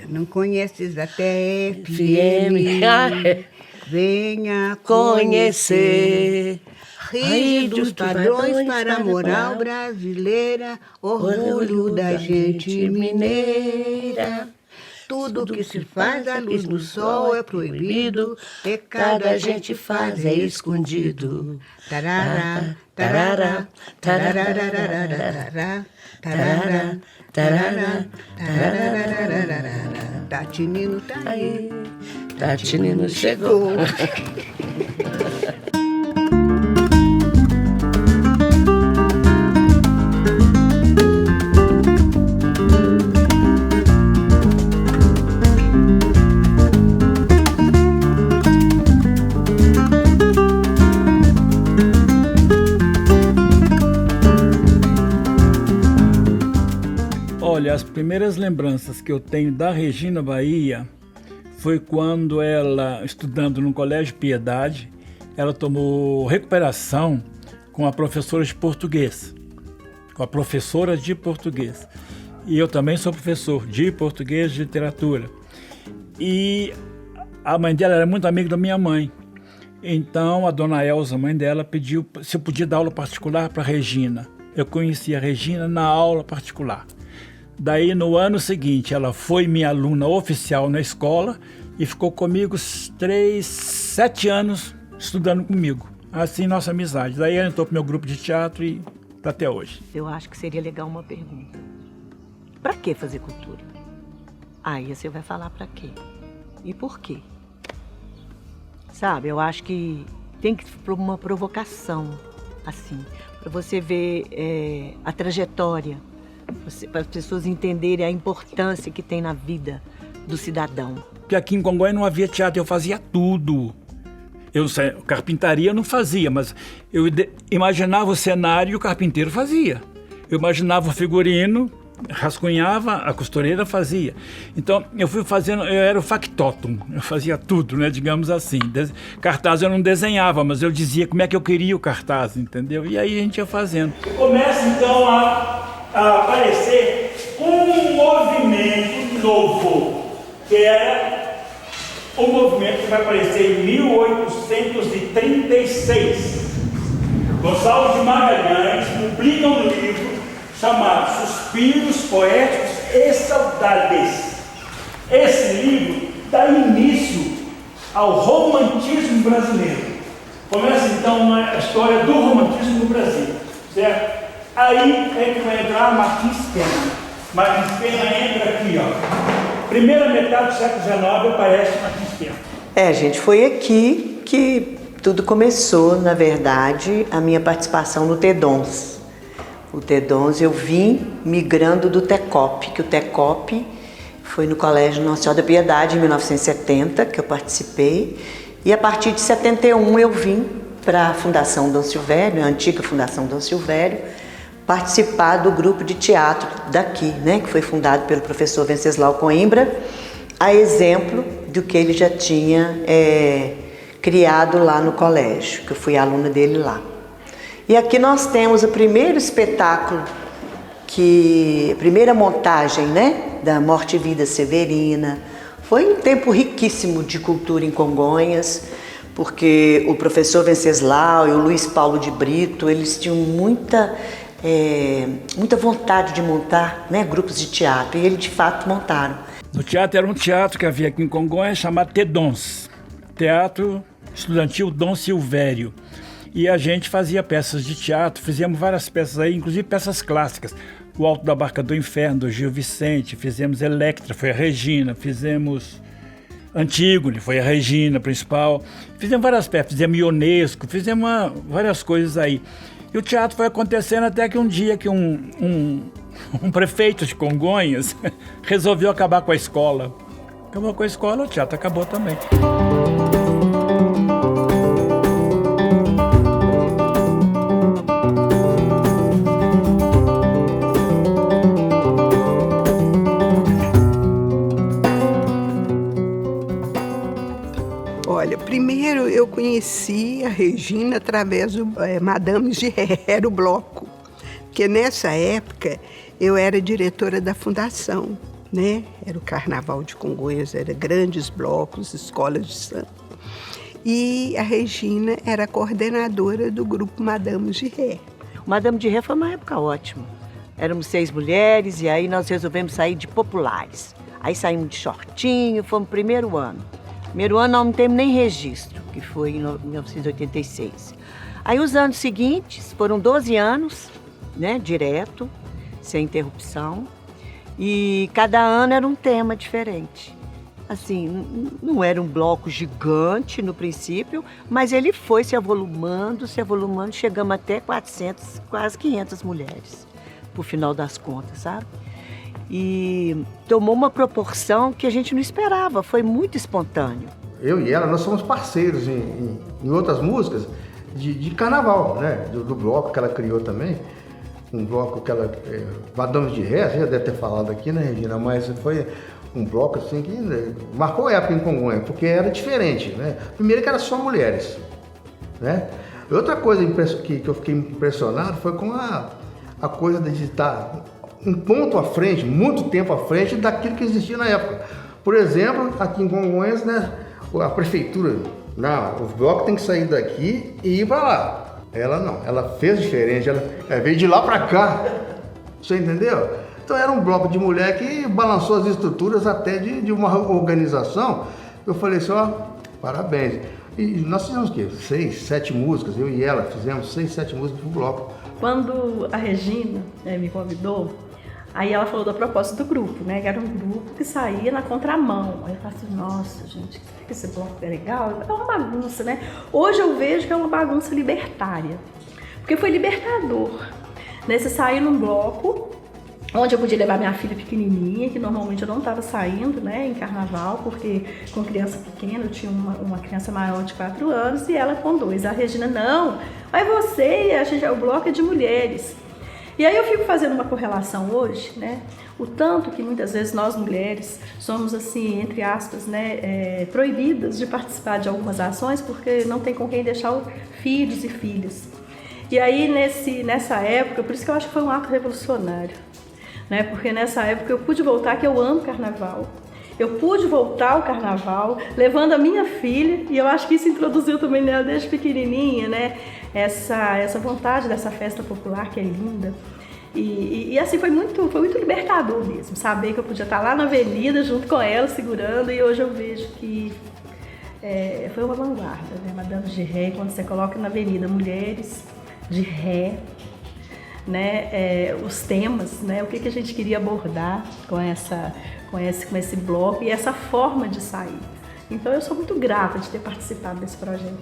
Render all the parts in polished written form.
Não conheces até FM, venha conhecer. Rígidos padrões para a moral brasileira, orgulho da gente mineira. Tudo que se faz à luz do sol é proibido, pecado a gente faz é escondido. Tarará, tarará, tarará, tarará, tarará, tarará. Tatinino tá aí, Tatinino chegou. Olha, as primeiras lembranças que eu tenho da Regina Bahia foi quando ela, estudando no Colégio Piedade, ela tomou recuperação com a professora de português. E eu também sou professor de português e de literatura. E a mãe dela era muito amiga da minha mãe. Então a dona Elza, mãe dela, pediu se eu podia dar aula particular para a Regina. Eu conheci a Regina na aula particular. Daí, no ano seguinte, ela foi minha aluna oficial na escola e ficou comigo 7 anos estudando comigo. Assim, nossa amizade. Daí ela entrou pro meu grupo de teatro e tá até hoje. Eu acho que seria legal uma pergunta. Pra que fazer cultura? Aí você vai falar pra quê? E por quê? Sabe, eu acho que tem que ter uma provocação, assim, pra você ver a trajetória, para as pessoas entenderem a importância que tem na vida do cidadão. Porque aqui em Congonhas não havia teatro, eu fazia tudo. Carpintaria eu não fazia, mas eu imaginava o cenário e o carpinteiro fazia. Eu imaginava o figurino, rascunhava, a costureira fazia. Então eu fui fazendo, eu era o factotum, eu fazia tudo, né, digamos assim. Cartaz eu não desenhava, mas eu dizia como é que eu queria o cartaz, entendeu? E aí a gente ia fazendo. Começa então a aparecer um movimento novo, que era o movimento que vai aparecer em 1836. Gonçalves de Magalhães publica um livro chamado Suspiros Poéticos e Saudades. Esse livro dá início ao romantismo brasileiro. Começa então a história do romantismo no Brasil, certo? Aí é que vai entrar Martins Pena. Martins Pena entra aqui, ó. Primeira metade do século XIX aparece Martins Pena. Gente, foi aqui que tudo começou, na verdade, a minha participação no TEDONS. O TEDONS eu vim migrando do TECOP, que o TECOP foi no Colégio Nossa Senhora da Piedade, em 1970, que eu participei. E a partir de 71 eu vim para a Fundação Dom Silvério, a antiga Fundação Dom Silvério, participar do grupo de teatro daqui, né, que foi fundado pelo professor Venceslau Coimbra, a exemplo do que ele já tinha criado lá no colégio, que eu fui aluna dele lá. E aqui nós temos o primeiro espetáculo, a primeira montagem, né, da Morte e Vida Severina. Foi um tempo riquíssimo de cultura em Congonhas, porque o professor Venceslau e o Luiz Paulo de Brito, eles tinham muita vontade de montar, né, grupos de teatro, e eles de fato montaram. O teatro era um teatro que havia aqui em Congonhas chamado TEDONS, Teatro Estudantil Dom Silvério. E a gente fazia peças de teatro, fizemos várias peças aí, inclusive peças clássicas. O Alto da Barca do Inferno, do Gil Vicente, fizemos Electra, foi a Regina, fizemos Antígone, foi a Regina principal. Fizemos várias peças, fizemos Ionesco, fizemos várias coisas aí. E o teatro foi acontecendo até que um dia que um prefeito de Congonhas resolveu acabar com a escola. Acabou com a escola, o teatro acabou também. Olha, primeiro eu conheci a Regina através do Madame Gerrer, era o bloco. Porque nessa época eu era diretora da fundação. né? Era o Carnaval de Congonhas, era grandes blocos, escolas de samba. E a Regina era a coordenadora do grupo Madame de Ré. O Madame de Ré foi uma época ótima. Éramos 6 mulheres e aí nós resolvemos sair de populares. Aí saímos de shortinho, fomos no primeiro ano. Primeiro ano nós não temos nem registro, que foi em 1986. Aí os anos seguintes foram 12 anos, né, direto, sem interrupção. E cada ano era um tema diferente. Assim, não era um bloco gigante no princípio, mas ele foi se avolumando, chegamos até 400, quase 500 mulheres, por final das contas, sabe? E tomou uma proporção que a gente não esperava, foi muito espontâneo. Eu e ela, nós somos parceiros em outras músicas de carnaval, né? Do bloco que ela criou também. Um bloco que ela... Madame de Ré, você já deve ter falado aqui, né, Regina? Mas foi um bloco assim que marcou a época em Congonhas, porque era diferente, né? Primeiro que era só mulheres, né? Outra coisa que eu fiquei impressionado foi com a coisa de estar um ponto à frente, muito tempo à frente daquilo que existia na época. Por exemplo, aqui em Congonhas, né, a prefeitura, não, o bloco tem que sair daqui e ir para lá. Ela não, ela fez diferente, ela veio de lá para cá, você entendeu? Então era um bloco de mulher que balançou as estruturas até de uma organização. Eu falei assim, ó, parabéns. E nós fizemos o quê? 6, 7 músicas, eu e ela fizemos 6, 7 músicas pro bloco. Quando a Regina me convidou, aí ela falou da proposta do grupo, né? Que era um grupo que saía na contramão. Aí eu falei assim, nossa, gente, será que esse bloco é legal? É uma bagunça, né? Hoje eu vejo que é uma bagunça libertária. Porque foi libertador, né? Você sair num bloco onde eu podia levar minha filha pequenininha, que normalmente eu não estava saindo, né, em carnaval, porque com criança pequena, eu tinha uma criança maior de 4 anos e ela com 2. A Regina, não, vai você, o bloco é de mulheres. E aí eu fico fazendo uma correlação hoje, né, o tanto que muitas vezes nós mulheres somos assim, entre aspas, né, proibidas de participar de algumas ações porque não tem com quem deixar filhos e filhas. E aí nessa época, por isso que eu acho que foi um ato revolucionário. Né? Porque nessa época eu pude voltar, que eu amo carnaval. Eu pude voltar ao carnaval, levando a minha filha, e eu acho que isso introduziu também nela desde pequenininha, né? Essa vontade dessa festa popular que é linda. E assim, foi muito libertador mesmo, saber que eu podia estar lá na avenida junto com ela, segurando, e hoje eu vejo que foi uma vanguarda, né? Madame de Ré, quando você coloca na avenida mulheres de ré, né, os temas, né, o que a gente queria abordar com esse bloco e essa forma de sair. Então eu sou muito grata de ter participado desse projeto.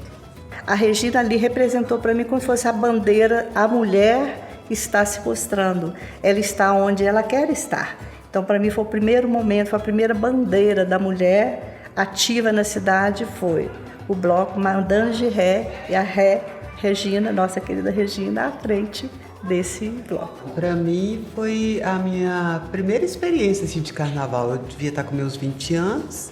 A Regina ali representou para mim como se fosse a bandeira, a mulher está se mostrando, ela está onde ela quer estar. Então para mim foi o primeiro momento, foi a primeira bandeira da mulher ativa na cidade, foi o bloco Madame de Ré e a Regina, nossa querida Regina, à frente desse bloco. Para mim foi a minha primeira experiência assim, de carnaval. Eu devia estar com meus 20 anos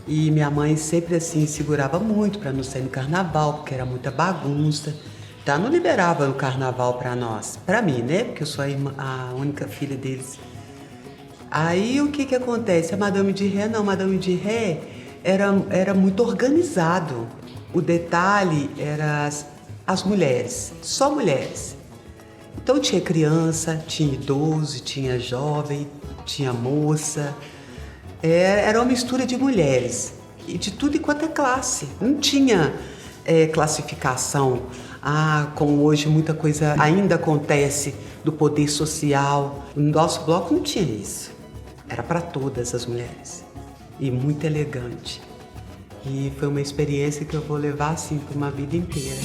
e minha mãe sempre assim segurava muito para não sair no carnaval, porque era muita bagunça. Então não liberava o carnaval para nós, para mim, né? Porque eu sou a única filha deles. Aí o que acontece? A Madame de Ré, não, Madame de Ré era muito organizado. O detalhe era as mulheres, só mulheres. Então tinha criança, tinha idoso, tinha jovem, tinha moça. Era uma mistura de mulheres e de tudo e quanto é classe. Não tinha classificação, como hoje muita coisa ainda acontece do poder social. No nosso bloco não tinha isso. Era para todas as mulheres e muito elegante. E foi uma experiência que eu vou levar assim por uma vida inteira.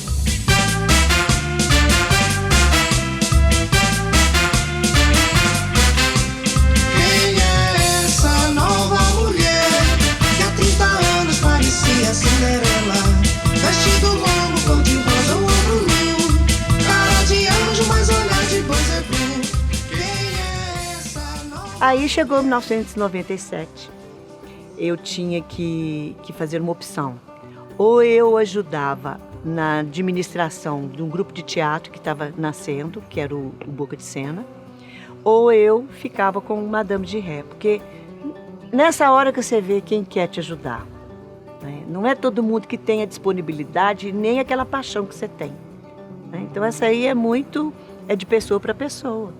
Cinderela, vestido longo, cor de rosa, o ombro nu, cara de anjo, mas olhar de boi. Quem é essa nova... Aí chegou 1997. Eu tinha que fazer uma opção. Ou eu ajudava na administração de um grupo de teatro que estava nascendo, que era o Boca de Cena, ou eu ficava com Madame de Ré, porque nessa hora que você vê quem quer te ajudar, né? Não é todo mundo que tem a disponibilidade nem aquela paixão que você tem, né? Então essa aí é de pessoa para pessoa.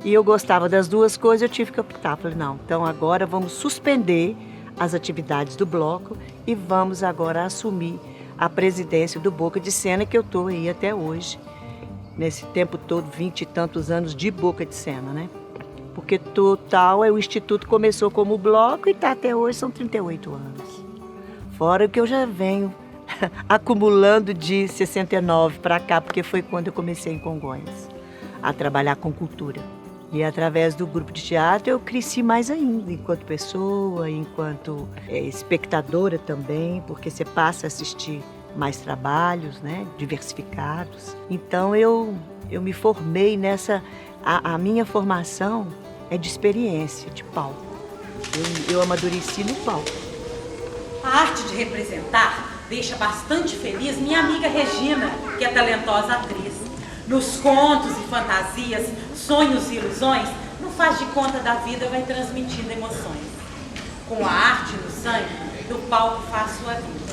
E eu gostava das duas coisas, eu tive que optar. Falei, não, então agora vamos suspender as atividades do bloco e vamos agora assumir a presidência do Boca de Cena, que eu estou aí até hoje, nesse tempo todo, 20 e tantos anos de Boca de Cena, né? Porque total, o Instituto começou como bloco e está até hoje, são 38 anos. Fora que eu já venho acumulando de 69 para cá, porque foi quando eu comecei em Congonhas a trabalhar com cultura. E através do grupo de teatro eu cresci mais ainda, enquanto pessoa, enquanto espectadora também, porque você passa a assistir mais trabalhos, né, diversificados. Então eu me formei nessa... A minha formação é de experiência, de palco. Eu amadureci no palco. A arte de representar deixa bastante feliz minha amiga Regina, que é talentosa atriz. Nos contos e fantasias, sonhos e ilusões, não faz de conta da vida, vai transmitindo emoções. Com a arte no sangue, o palco faz sua vida.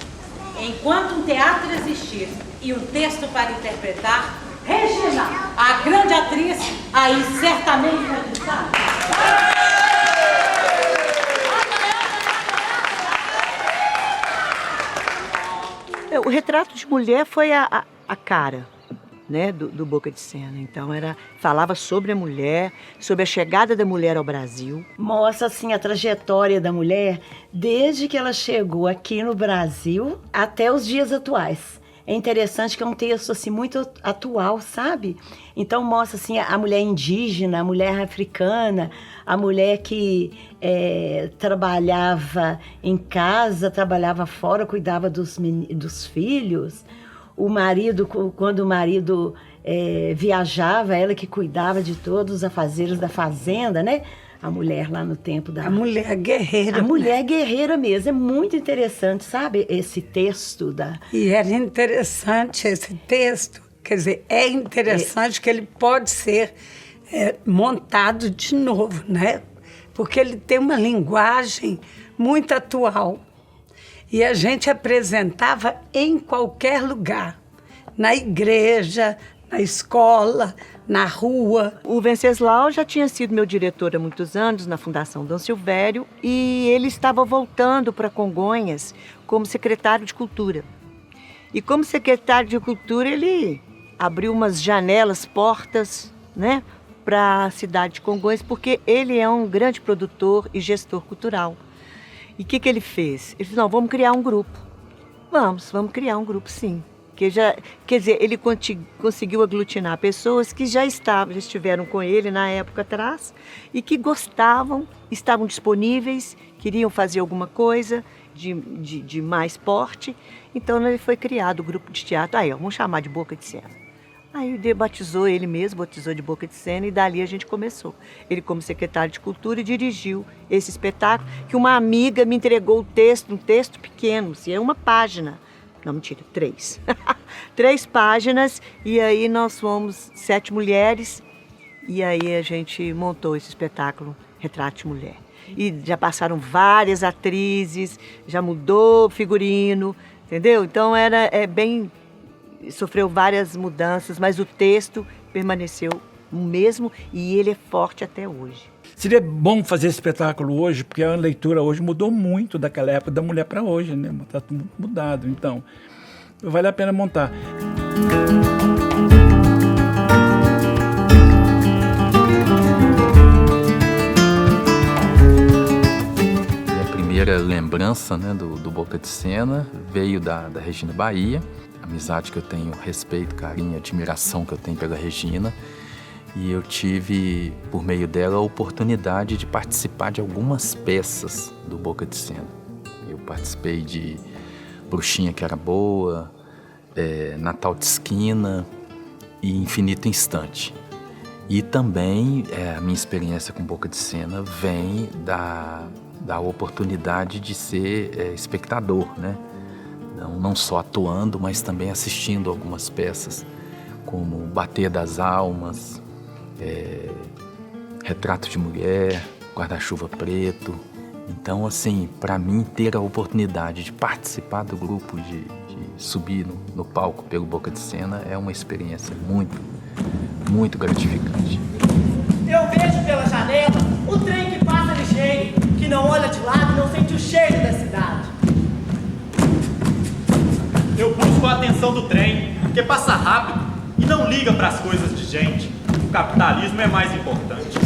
Enquanto um teatro existir e um texto para interpretar, Regina, a grande atriz, aí certamente vai estar. O retrato de mulher foi a cara, né, do Boca de Cena. Então falava sobre a mulher, sobre a chegada da mulher ao Brasil. Mostra assim a trajetória da mulher desde que ela chegou aqui no Brasil até os dias atuais. É interessante que é um texto assim muito atual, sabe? Então mostra assim a mulher indígena, a mulher africana, a mulher que trabalhava em casa, trabalhava fora, cuidava dos filhos. O marido, quando o marido viajava, ela que cuidava de todos os afazeres da fazenda, né? A mulher lá no tempo da... A mulher guerreira. A mulher guerreira mesmo. É muito interessante, sabe? Esse texto da... E era interessante esse texto. Quer dizer, é interessante que ele pode ser montado de novo, né? Porque ele tem uma linguagem muito atual. E a gente apresentava em qualquer lugar. Na igreja, na escola, na rua. O Venceslau já tinha sido meu diretor há muitos anos na Fundação Dom Silvério e ele estava voltando para Congonhas como secretário de Cultura. E como secretário de Cultura ele abriu umas janelas, portas, né, para a cidade de Congonhas, porque ele é um grande produtor e gestor cultural. E o que ele fez? Ele disse, não, vamos criar um grupo. Vamos criar um grupo, sim. Quer dizer, ele conseguiu aglutinar pessoas que já estiveram com ele na época atrás e que gostavam, estavam disponíveis, queriam fazer alguma coisa de mais porte. Então ele foi criado o grupo de teatro, vamos chamar de Boca de Cena. Aí batizou ele mesmo, batizou de Boca de Cena e dali a gente começou. Ele como secretário de Cultura dirigiu esse espetáculo que uma amiga me entregou um texto pequeno, assim, é uma página. Não, mentira, 3. 3 páginas, e aí nós fomos 7 mulheres, e aí a gente montou esse espetáculo Retrato de Mulher. E já passaram várias atrizes, já mudou o figurino, entendeu? Então sofreu várias mudanças, mas o texto permaneceu o mesmo e ele é forte até hoje. Seria bom fazer esse espetáculo hoje, porque a leitura hoje mudou muito daquela época da mulher para hoje, né? Está tudo mudado, então vale a pena montar. Minha primeira lembrança, né, do Boca de Cena veio da Regina Bahia, amizade que eu tenho, respeito, carinho, admiração que eu tenho pela Regina. E eu tive, por meio dela, a oportunidade de participar de algumas peças do Boca de Cena. Eu participei de Bruxinha que era boa, Natal de Esquina e Infinito Instante. E também a minha experiência com Boca de Cena vem da oportunidade de ser espectador, né? Não só atuando, mas também assistindo algumas peças, como Bater das Almas, retrato de mulher, guarda-chuva preto. Então, assim, para mim ter a oportunidade de participar do grupo, de subir no palco pelo Boca de Sena é uma experiência muito, muito gratificante. Eu vejo pela janela o trem que passa ligeiro, que não olha de lado e não sente o cheiro da cidade. Eu busco a atenção do trem, que passa rápido e não liga para as coisas de gente. O capitalismo é mais importante.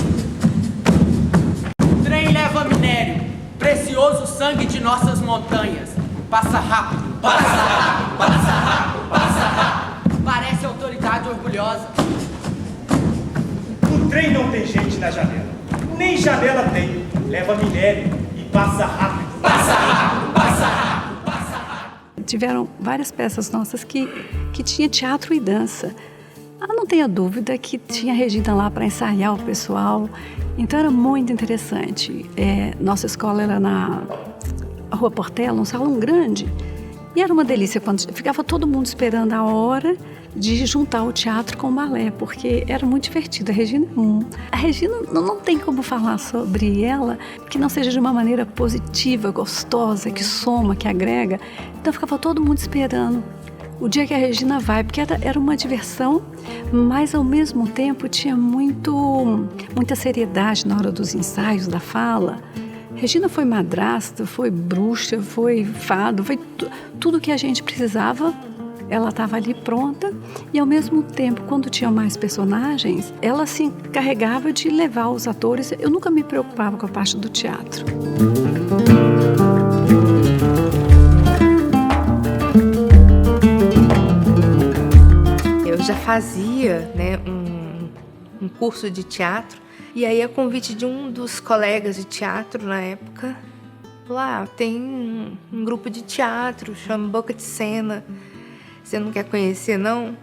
O trem leva minério, precioso sangue de nossas montanhas. Passa rápido, passa rápido, passa rápido, passa rápido. Parece autoridade orgulhosa. O trem não tem gente na janela, nem janela tem. Leva minério e passa rápido. Passa rápido, passa rápido, passa rápido. Tiveram várias peças nossas que tinha teatro e dança. Não tenha dúvida que tinha a Regina lá para ensaiar o pessoal. Então era muito interessante. Nossa escola era na Rua Portela, um salão grande. E era uma delícia quando ficava todo mundo esperando a hora de juntar o teatro com o balé, porque era muito divertido. A Regina não tem como falar sobre ela que não seja de uma maneira positiva, gostosa, que soma, que agrega. Então ficava todo mundo esperando o dia que a Regina vai, porque era uma diversão, mas ao mesmo tempo tinha muita seriedade na hora dos ensaios, da fala. Regina foi madrasta, foi bruxa, foi fado, foi tudo que a gente precisava. Ela estava ali pronta e, ao mesmo tempo, quando tinha mais personagens, ela se encarregava de levar os atores. Eu nunca me preocupava com a parte do teatro. Eu já fazia, né, um curso de teatro. E aí, a convite de um dos colegas de teatro na época, lá tem um grupo de teatro, chama Boca de Sena. Você não quer conhecer, não?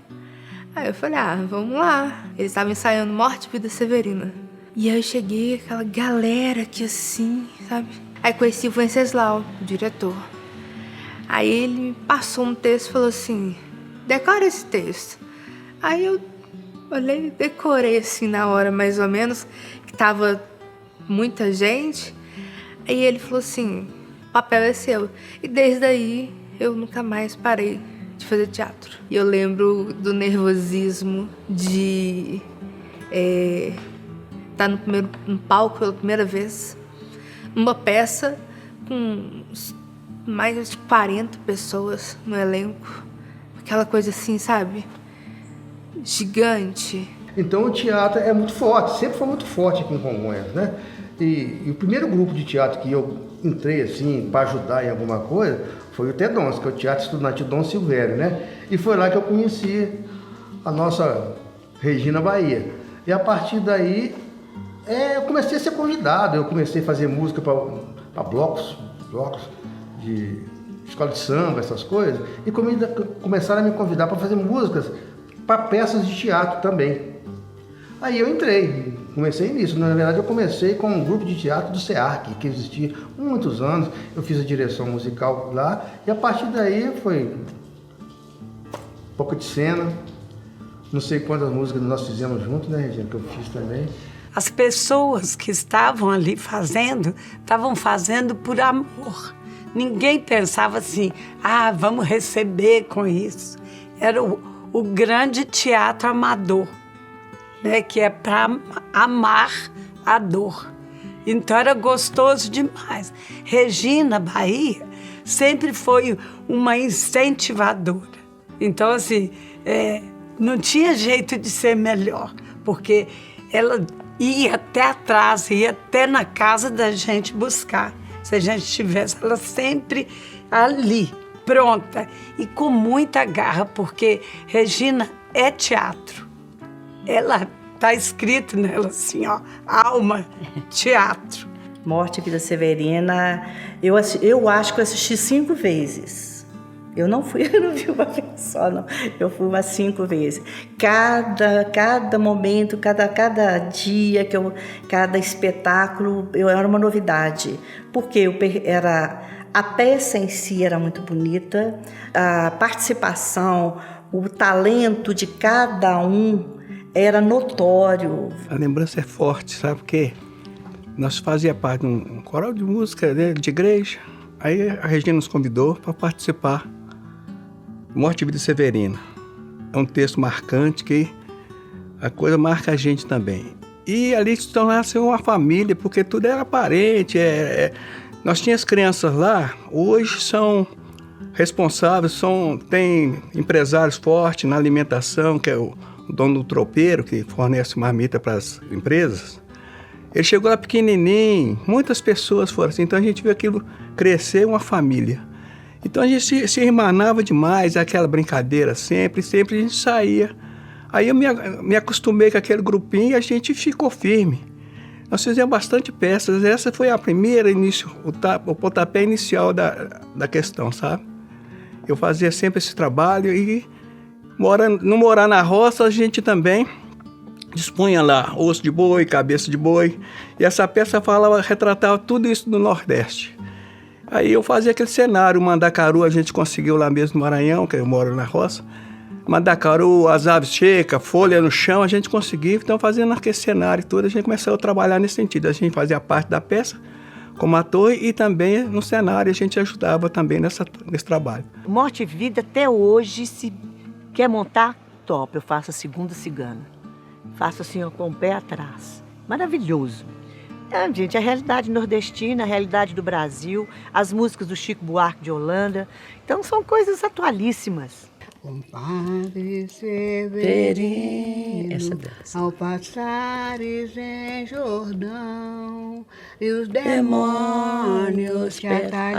Aí eu falei, vamos lá. Eles estavam ensaiando Morte e Vida Severina. E aí eu cheguei, aquela galera aqui assim, sabe? Aí conheci o Venceslau, o diretor. Aí ele me passou um texto e falou assim, decora esse texto. Aí eu olhei e decorei assim na hora, mais ou menos, que tava muita gente. Aí ele falou assim, o papel é seu. E desde aí eu nunca mais parei de fazer teatro. E eu lembro do nervosismo de estar no palco pela primeira vez, numa peça com mais de 40 pessoas no elenco. Aquela coisa assim, sabe? Gigante. Então o teatro é muito forte, sempre foi muito forte aqui em Congonhas, né? E o primeiro grupo de teatro que eu entrei assim para ajudar em alguma coisa foi o TEDONS, que é o Teatro Estudantil Dom Silvério, né? E foi lá que eu conheci a nossa Regina Bahia. E a partir daí eu comecei a ser convidado, eu comecei a fazer música para blocos de escola de samba, essas coisas, e começaram a me convidar para fazer músicas para peças de teatro também. Aí eu entrei, comecei nisso. Na verdade, eu comecei com um grupo de teatro do SEARC, que existia há muitos anos. Eu fiz a direção musical lá, e a partir daí foi Boca de Sena. Não sei quantas músicas nós fizemos juntos, né, Regina, que eu fiz também. As pessoas que estavam ali estavam fazendo por amor. Ninguém pensava assim, vamos receber com isso. Era o grande teatro amador, né, que é para amar a dor. Então era gostoso demais. Regina Bahia sempre foi uma incentivadora. Então, assim, não tinha jeito de ser melhor, porque ela ia até atrás, ia até na casa da gente buscar. Se a gente tivesse ela sempre ali, pronta e com muita garra, porque Regina é teatro. Ela está escrito nela assim, ó, alma, teatro. Morte e Vida Severina, eu acho que eu assisti 5 vezes. Eu não vi uma vez só, não. Eu fui umas 5 vezes. Cada momento, cada dia, cada espetáculo, era uma novidade. Porque a peça em si era muito bonita, a participação, o talento de cada um era notório. A lembrança é forte, sabe por quê? Nós fazia parte de um coral de música, né, de igreja. Aí a Regina nos convidou para participar. Morte e Vida Severina. É um texto marcante que a coisa marca a gente também. E ali se tornasse uma família, porque tudo era parente. Nós tínhamos crianças lá, hoje são responsáveis, tem empresários fortes na alimentação, que é o dono do tropeiro, que fornece marmita para as empresas. Ele chegou lá pequenininho, muitas pessoas foram assim, então a gente viu aquilo crescer, uma família. Então a gente se irmanava demais, aquela brincadeira sempre a gente saía. Aí eu me acostumei com aquele grupinho e a gente ficou firme. Nós fizemos bastante peças, essa foi a primeira início, o pontapé inicial da questão, sabe? Eu fazia sempre esse trabalho e não morar na roça, a gente também dispunha lá osso de boi, cabeça de boi, e essa peça retratava tudo isso do Nordeste. Aí eu fazia aquele cenário, o mandacaru a gente conseguiu lá mesmo no Maranhão, que eu moro na roça. Mandacaru, as aves secas, folha no chão, a gente conseguiu, então fazendo aquele cenário todo, a gente começou a trabalhar nesse sentido. A gente fazia parte da peça como ator e também no cenário a gente ajudava também nesse trabalho. Morte e Vida até hoje, se quer montar, top, eu faço a Segunda Cigana. Faço assim, ó, com o pé atrás. Maravilhoso. Gente, a realidade nordestina, a realidade do Brasil, as músicas do Chico Buarque de Holanda. Então, são coisas atualíssimas. Compadre Severino, ao passares em Jordão, e os demônios te atalharem,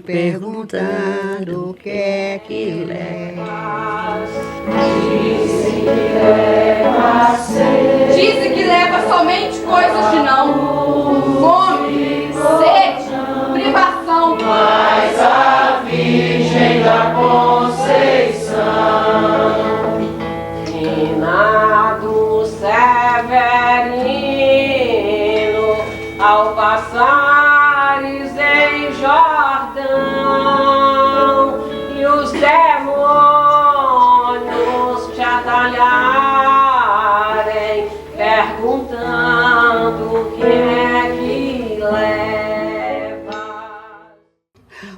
perguntando o que é que leva. Dizem que leva somente coisas de não. Fome, sede, privação. Mas a Virgem da Conceição, Finado Severino, ao passares em Jordão, e os demônios te atalharem, perguntando o que é que leva.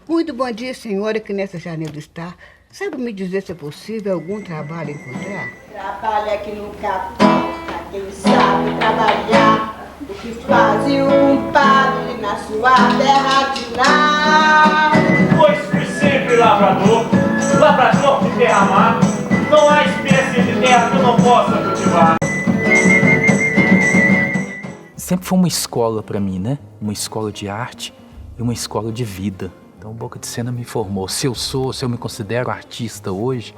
Muito bom dia, senhora, que nessa janela está. Sabe me dizer se é possível algum trabalho encontrar? Trabalho aqui no capão, pra quem sabe trabalhar. O que fazia um padre na sua terra de lá. Pois fui sempre lavrador de terra-mar. Não há espécie de terra que eu não possa cultivar. Sempre foi uma escola para mim, né? Uma escola de arte e uma escola de vida. Então, o Boca de Cena me formou. Se eu me considero artista hoje,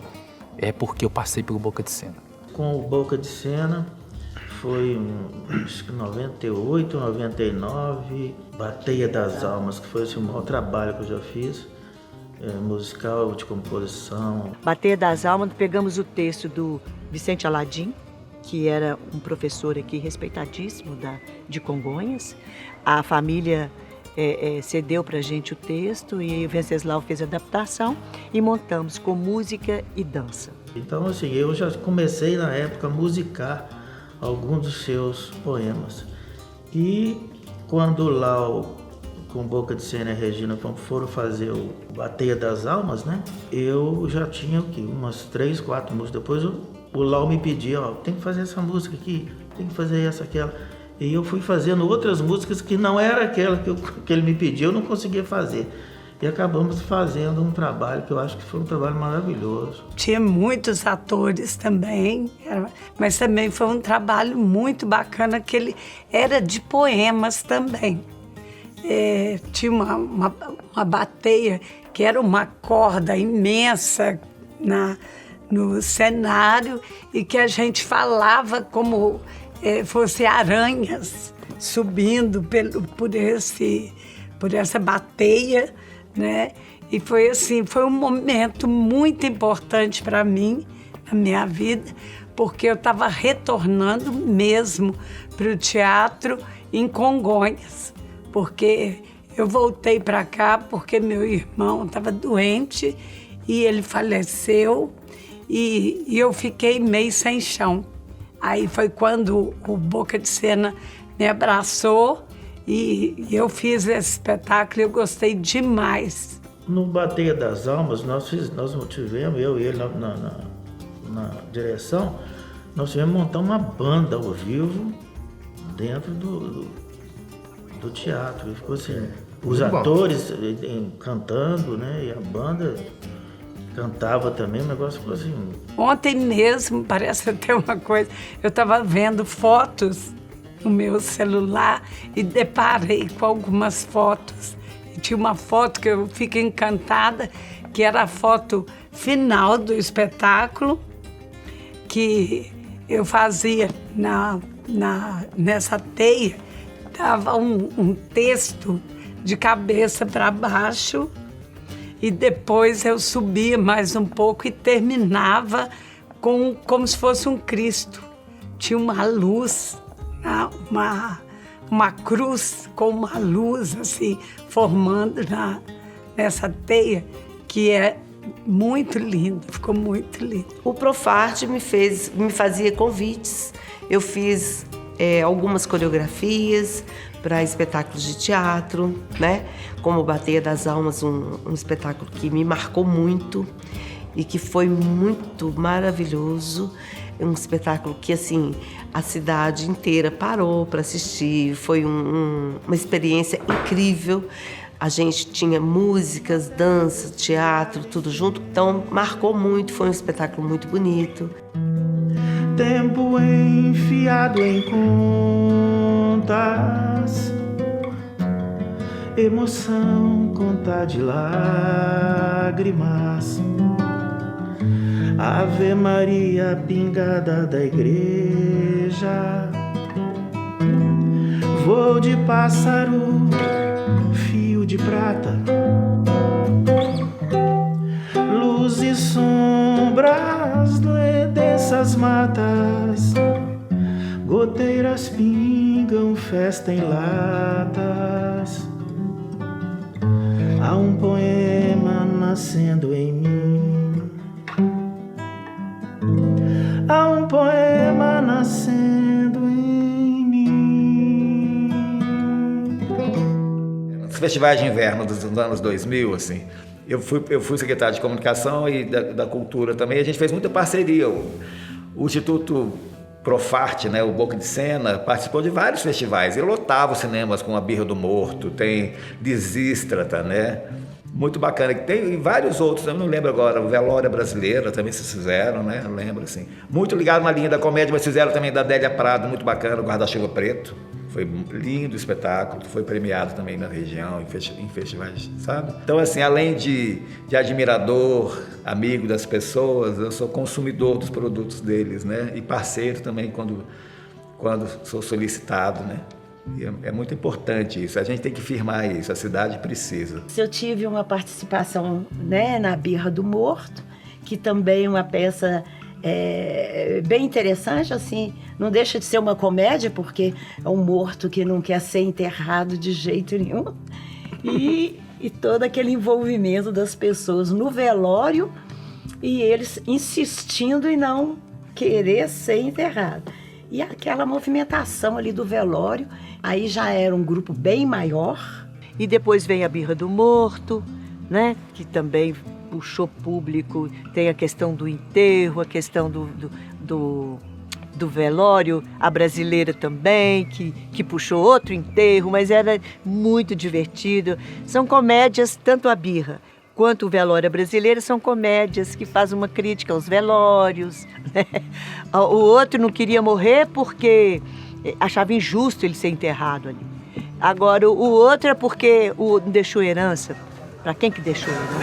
é porque eu passei pelo Boca de Cena. Com o Boca de Cena, foi acho que 98, 99, Bateia das Almas, que foi assim, o maior trabalho que eu já fiz, musical, de composição. Bateia das Almas, pegamos o texto do Vicente Aladim, que era um professor aqui respeitadíssimo de Congonhas. A família cedeu para a gente o texto e o Venceslau fez a adaptação e montamos com música e dança. Então, assim, eu já comecei na época a musicar alguns dos seus poemas. E quando lá com Boca de Cena e Regina foram fazer o Bateia das Almas, né? Eu já tinha umas 3, 4 músicas. Depois o Lau me pedia, tem que fazer essa música aqui, tem que fazer essa, aquela. E eu fui fazendo outras músicas que não era aquela que ele me pediu, eu não conseguia fazer. E acabamos fazendo um trabalho que eu acho que foi um trabalho maravilhoso. Tinha muitos atores também, mas também foi um trabalho muito bacana, que ele era de poemas também. Tinha uma bateia que era uma corda imensa no cenário e que a gente falava como fosse aranhas subindo por essa bateia, né? E foi assim, foi um momento muito importante para mim, na minha vida, porque eu estava retornando mesmo para o teatro em Congonhas, porque eu voltei para cá porque meu irmão estava doente e ele faleceu e eu fiquei meio sem chão. Aí foi quando o Boca de Cena me abraçou e eu fiz esse espetáculo e eu gostei demais. No Bateia das Almas, nós tivemos, eu e ele na direção, nós tivemos montar uma banda ao vivo dentro do teatro. E ficou assim, os atores cantando, né? E a banda cantava também, o negócio ficou assim. Ontem mesmo, parece até uma coisa, eu estava vendo fotos no meu celular e deparei com algumas fotos. E tinha uma foto que eu fiquei encantada, que era a foto final do espetáculo, que eu fazia nessa teia, dava um texto de cabeça para baixo e depois eu subia mais um pouco e terminava como se fosse um Cristo. Tinha uma luz, uma cruz com uma luz assim, formando nessa teia, que é muito lindo, ficou muito lindo. O Profarte me fazia convites, eu fiz algumas coreografias para espetáculos de teatro, né? Como Bateia das Almas, um espetáculo que me marcou muito e que foi muito maravilhoso. Um espetáculo que, assim, a cidade inteira parou para assistir. Foi uma experiência incrível. A gente tinha músicas, dança, teatro, tudo junto. Então, marcou muito, foi um espetáculo muito bonito. Tempo enfiado em contas, emoção conta de lágrimas, Ave Maria pingada da igreja, voo de pássaro, fio de prata, luz e sombras dessas matas, goteiras pingam, festa em latas. Há um poema nascendo em mim, há um poema nascendo em mim. Nos festivais de inverno dos anos 2000, assim, eu fui secretário de comunicação e da cultura também. A gente fez muita parceria. O Instituto Profarte, né, o Boca de Cena, participou de vários festivais e lotava os cinemas com a Birra do Morto, tem Desístrata, né? Muito bacana. Tem vários outros, eu não lembro agora, o Velória Brasileira também se fizeram, né? Eu lembro, assim. Muito ligado na linha da comédia, mas fizeram também da Adélia Prado, muito bacana, o Guarda-Chuva Preto. Foi lindo o espetáculo, foi premiado também na região, em festivais, sabe? Então, assim, além de admirador, amigo das pessoas, eu sou consumidor dos produtos deles, né? E parceiro também quando sou solicitado, né? E é muito importante isso, a gente tem que firmar isso, a cidade precisa. Eu tive uma participação, né, na Birra do Morto, que também é uma peça bem interessante, assim, não deixa de ser uma comédia, porque é um morto que não quer ser enterrado de jeito nenhum. E todo aquele envolvimento das pessoas no velório e eles insistindo em não querer ser enterrado. E aquela movimentação ali do velório, aí já era um grupo bem maior. E depois vem a Birra do Morto, né? Que também puxou público, tem a questão do enterro, a questão do velório, a brasileira também, que puxou outro enterro, mas era muito divertido. São comédias, tanto a Birra quanto o Velório Brasileiro, são comédias que fazem uma crítica aos velórios, né? O outro não queria morrer porque achava injusto ele ser enterrado ali. Agora, o outro é porque deixou herança. Para quem que deixou herança?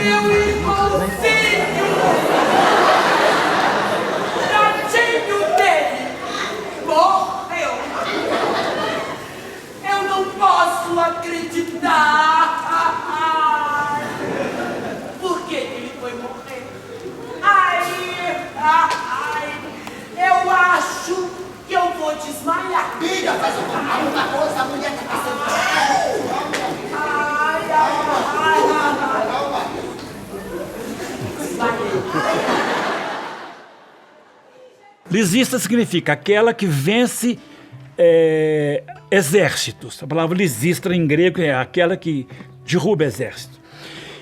Tadinho dele morreu. Eu não posso acreditar. Por que ele foi morrer? Eu acho que eu vou desmaiar. Filha, faz alguma coisa, a mulher tá passando. Desmaiei. Lisista significa aquela que vence exércitos. A palavra lisistra em grego é aquela que derruba exércitos.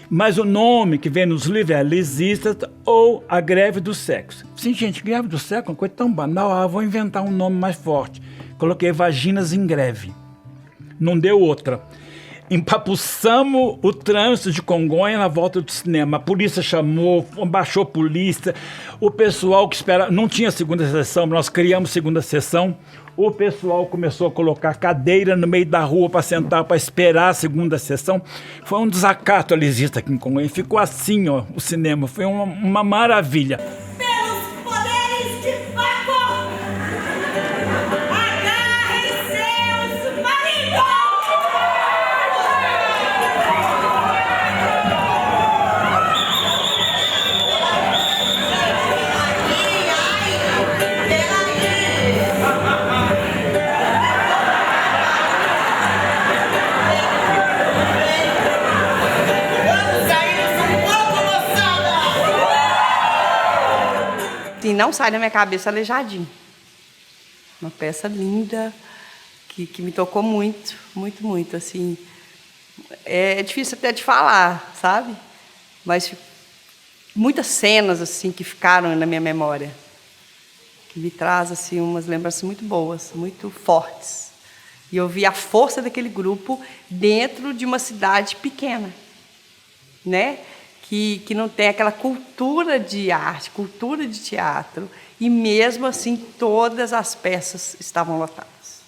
Mas o nome que vem nos livros é lisista ou a greve do sexo. Sim, gente, greve do sexo é uma coisa tão banal. Vou inventar um nome mais forte. Coloquei vaginas em greve. Não deu outra. Empapuçamos o trânsito de Congonha na volta do cinema. A polícia chamou, baixou a polícia. O pessoal que esperava... Não tinha segunda sessão, nós criamos segunda sessão. O pessoal começou a colocar cadeira no meio da rua para sentar, para esperar a segunda sessão. Foi um desacato alisista aqui em Congonha. Ficou assim, ó, o cinema. Foi uma maravilha. Assim, não sai da minha cabeça Aleijadinho. Uma peça linda, que me tocou muito, muito, muito, assim. É difícil até de falar, sabe? Mas muitas cenas, assim, que ficaram na minha memória, que me traz, assim, umas lembranças muito boas, muito fortes. E eu vi a força daquele grupo dentro de uma cidade pequena, né? Que não tem aquela cultura de arte, cultura de teatro, e mesmo assim todas as peças estavam lotadas.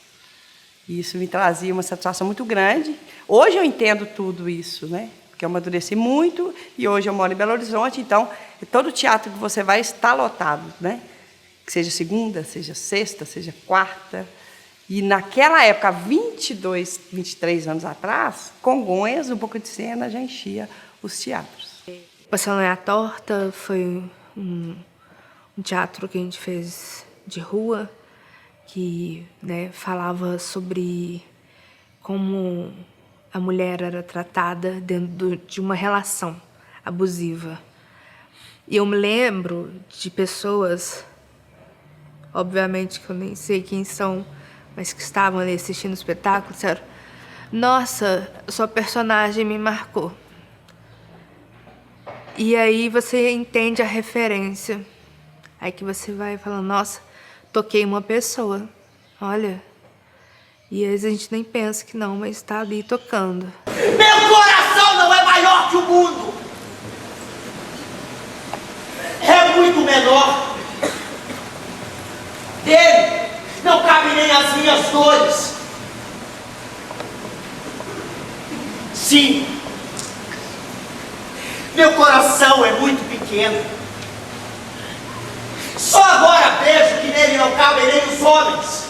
E isso me trazia uma satisfação muito grande. Hoje eu entendo tudo isso, né? Porque eu amadureci muito e hoje eu moro em Belo Horizonte, então todo teatro que você vai está lotado, né? Que seja segunda, seja sexta, seja quarta. E naquela época, 22, 23 anos atrás, Congonhas, um pouco de cena, já enchia os teatros. Passando a Torta foi um teatro que a gente fez de rua, que, né, falava sobre como a mulher era tratada dentro de uma relação abusiva. E eu me lembro de pessoas, obviamente que eu nem sei quem são, mas que estavam ali assistindo o espetáculo, disseram: nossa, sua personagem me marcou. E aí você entende a referência. Aí que você vai falando: nossa, toquei uma pessoa, olha. E às vezes a gente nem pensa que não, mas está ali tocando. Meu coração não é maior que o mundo. É muito menor. Dele não cabem nem as minhas dores. Sim. Meu coração é muito pequeno. Só agora vejo que nele não cabem nem os homens.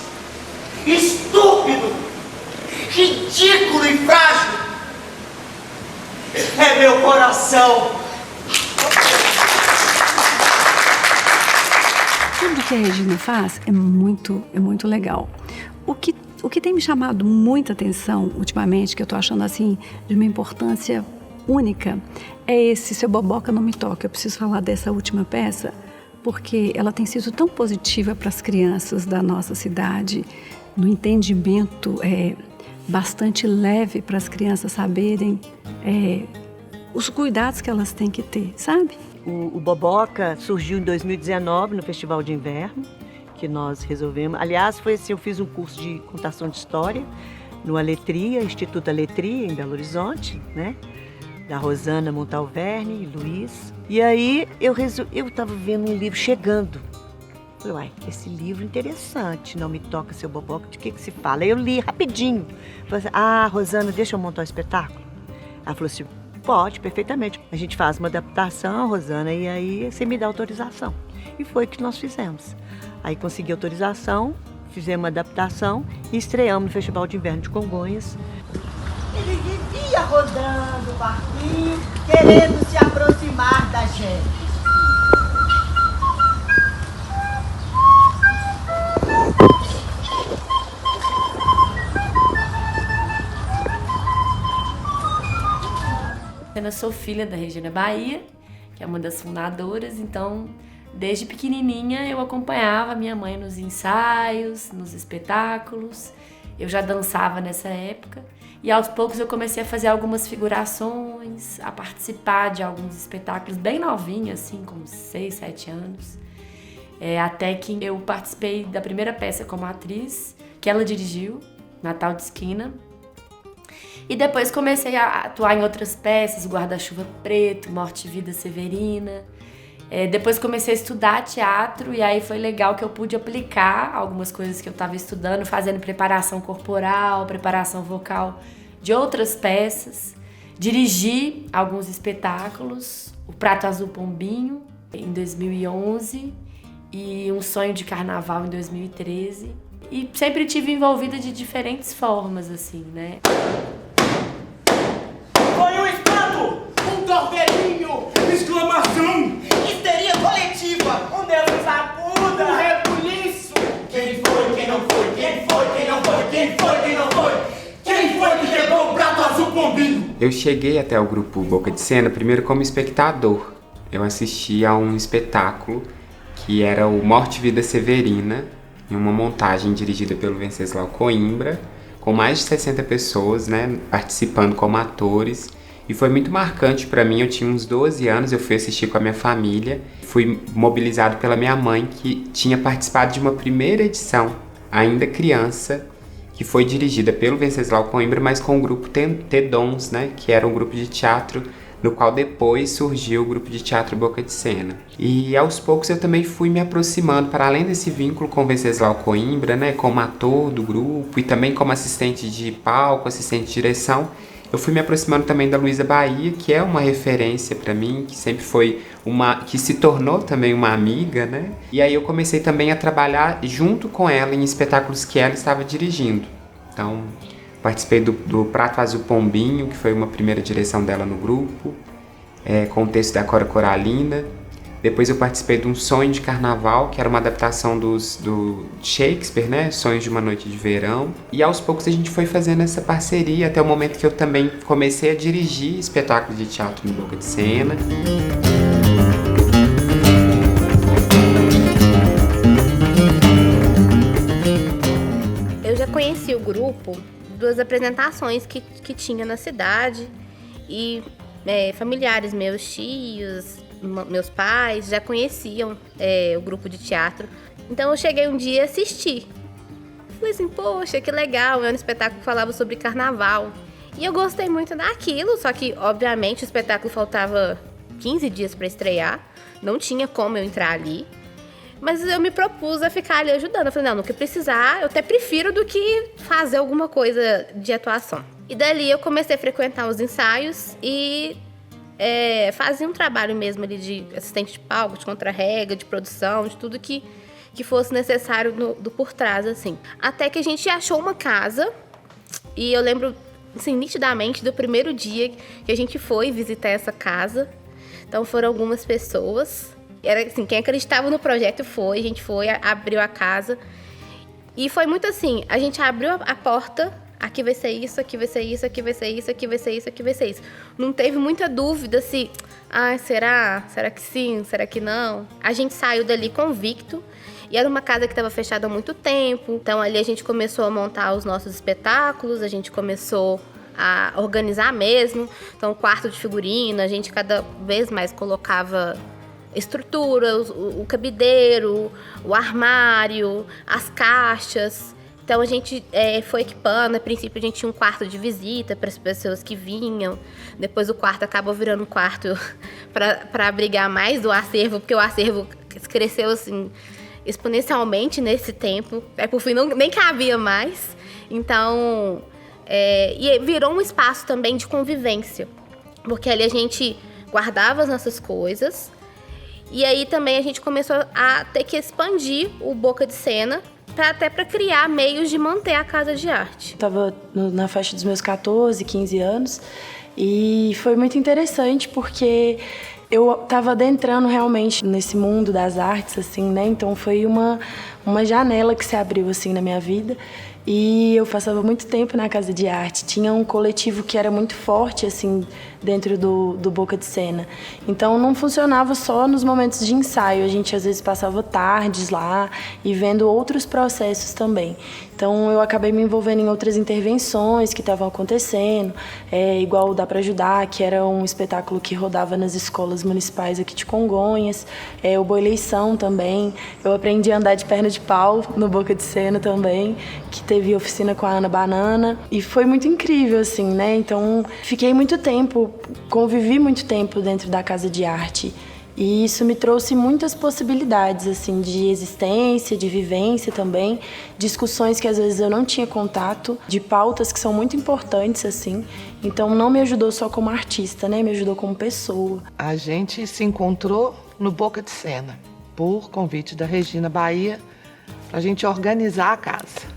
Estúpido, ridículo e frágil é meu coração. Tudo que a Regina faz é muito legal. O que tem me chamado muita atenção ultimamente, que eu estou achando assim de uma importância única, é esse Seu Boboca Não Me Toca. Eu preciso falar dessa última peça, porque ela tem sido tão positiva para as crianças da nossa cidade, no entendimento bastante leve para as crianças saberem os cuidados que elas têm que ter, sabe? O Boboca surgiu em 2019 no Festival de Inverno, que nós resolvemos. Aliás, foi assim, eu fiz um curso de contação de história no Aletria, Instituto Aletria, em Belo Horizonte, né? Da Rosana Montalverne e Luiz. E aí eu estava vendo um livro chegando. Falei: uai, esse livro interessante, Não Me Toca, Seu Boboca, de que se fala? Aí eu li rapidinho. Falei assim: Rosana, deixa eu montar o espetáculo? Ela falou assim: pode, perfeitamente. A gente faz uma adaptação, Rosana, e aí você me dá autorização. E foi o que nós fizemos. Aí consegui autorização, fizemos uma adaptação e estreamos no Festival de Inverno de Congonhas. Ele vivia rodando o barquinho, querendo se aproximar da gente. Eu sou filha da Regina Bahia, que é uma das fundadoras, então Desde pequenininha eu acompanhava minha mãe nos ensaios, nos espetáculos. Eu já dançava nessa época. E aos poucos eu comecei a fazer algumas figurações, a participar de alguns espetáculos bem novinha, assim, com 6, 7 anos. Até que eu participei da primeira peça como atriz, que ela dirigiu, Natal de Esquina. E depois comecei a atuar em outras peças, Guarda-Chuva Preto, Morte e Vida Severina. Depois comecei a estudar teatro e aí foi legal que eu pude aplicar algumas coisas que eu estava estudando, fazendo preparação corporal, preparação vocal de outras peças. Dirigi alguns espetáculos, o Prato Azul Pombinho, em 2011, e Um Sonho de Carnaval, em 2013. E sempre tive envolvida de diferentes formas, assim, né? Foi um espanto! Um torvelinho! Exclamação! Histeria coletiva! Um Deus aguda! Um rebuliço! Quem foi, quem não foi? Quem foi, quem não foi? Quem foi, quem não foi? Quem foi que quebrou o Prato Azul Pombinho? Eu cheguei até o grupo Boca de Cena primeiro como espectador. Eu assisti a um espetáculo que era o Morte e Vida Severina, em uma montagem dirigida pelo Venceslau Coimbra, com mais de 60 pessoas, né, participando como atores. E foi muito marcante para mim. Eu tinha uns 12 anos, eu fui assistir com a minha família. Fui mobilizado pela minha mãe, que tinha participado de uma primeira edição, ainda criança, que foi dirigida pelo Venceslau Coimbra, mas com o grupo T-Dons, né, que era um grupo de teatro no qual depois surgiu o grupo de teatro Boca de Cena. E aos poucos eu também fui me aproximando, para além desse vínculo com o Venceslau Coimbra, né, como ator do grupo e também como assistente de palco, assistente de direção, eu fui me aproximando também da Luísa Bahia, que é uma referência para mim, que sempre foi que se tornou também uma amiga, né? E aí eu comecei também a trabalhar junto com ela em espetáculos que ela estava dirigindo. Então, participei do Prato Azul Pombinho, que foi uma primeira direção dela no grupo, com o texto da Cora Coralina. Depois eu participei de Um Sonho de Carnaval, que era uma adaptação do Shakespeare, né? Sonhos de uma Noite de Verão. E aos poucos a gente foi fazendo essa parceria, até o momento que eu também comecei a dirigir espetáculos de teatro no Boca de Cena. Eu já conheci o grupo das apresentações que tinha na cidade e familiares meus, tios, meus pais já conheciam o grupo de teatro. Então eu cheguei um dia e assisti. Falei assim, poxa, que legal, é um espetáculo que falava sobre carnaval. E eu gostei muito daquilo, só que obviamente o espetáculo faltava 15 dias para estrear, não tinha como eu entrar ali. Mas eu me propus a ficar ali ajudando. Eu falei, não, no que precisar, eu até prefiro do que fazer alguma coisa de atuação. E dali eu comecei a frequentar os ensaios e fazia um trabalho mesmo ali de assistente de palco, de contra-rega, de produção, de tudo que fosse necessário do por trás, assim. Até que a gente achou uma casa e eu lembro, assim, nitidamente do primeiro dia que a gente foi visitar essa casa. Então foram algumas pessoas. Era assim, quem acreditava no projeto a gente foi, abriu a casa. E foi muito assim, a gente abriu a porta, aqui vai ser isso, aqui vai ser isso, aqui vai ser isso, aqui vai ser isso, aqui vai ser isso. Não teve muita dúvida se, será? Será que sim? Será que não? A gente saiu dali convicto. E era uma casa que estava fechada há muito tempo. Então ali a gente começou a montar os nossos espetáculos, a gente começou a organizar mesmo. Então o quarto de figurino, a gente cada vez mais colocava estrutura, o cabideiro, o armário, as caixas. Então a gente foi equipando. A princípio a gente tinha um quarto de visita para as pessoas que vinham. Depois o quarto acabou virando um quarto para abrigar mais do acervo, porque o acervo cresceu assim exponencialmente nesse tempo. Por fim nem cabia mais. Então e virou um espaço também de convivência, porque ali a gente guardava as nossas coisas. E aí também a gente começou a ter que expandir o Boca de Cena até para criar meios de manter a casa de arte. Estava na faixa dos meus 14, 15 anos e foi muito interessante porque eu estava adentrando realmente nesse mundo das artes, assim, né? Então foi uma janela que se abriu assim na minha vida e eu passava muito tempo na Casa de Arte. Tinha um coletivo que era muito forte, assim, dentro do Boca de Cena. Então não funcionava só nos momentos de ensaio, a gente às vezes passava tardes lá e vendo outros processos também. Então eu acabei me envolvendo em outras intervenções que estavam acontecendo, igual o Dá Pra Ajudar, que era um espetáculo que rodava nas escolas municipais aqui de Congonhas, o Boa Eleição também. Eu aprendi a andar de perna de pau no Boca de Cena também, que teve oficina com a Ana Banana, e foi muito incrível, assim, né? Então fiquei muito tempo, convivi muito tempo dentro da Casa de Arte. E isso me trouxe muitas possibilidades, assim, de existência, de vivência também, discussões que às vezes eu não tinha contato, de pautas que são muito importantes, assim. Então não me ajudou só como artista, né? Me ajudou como pessoa. A gente se encontrou no Boca de Cena, por convite da Regina Bahia, para a gente organizar a casa.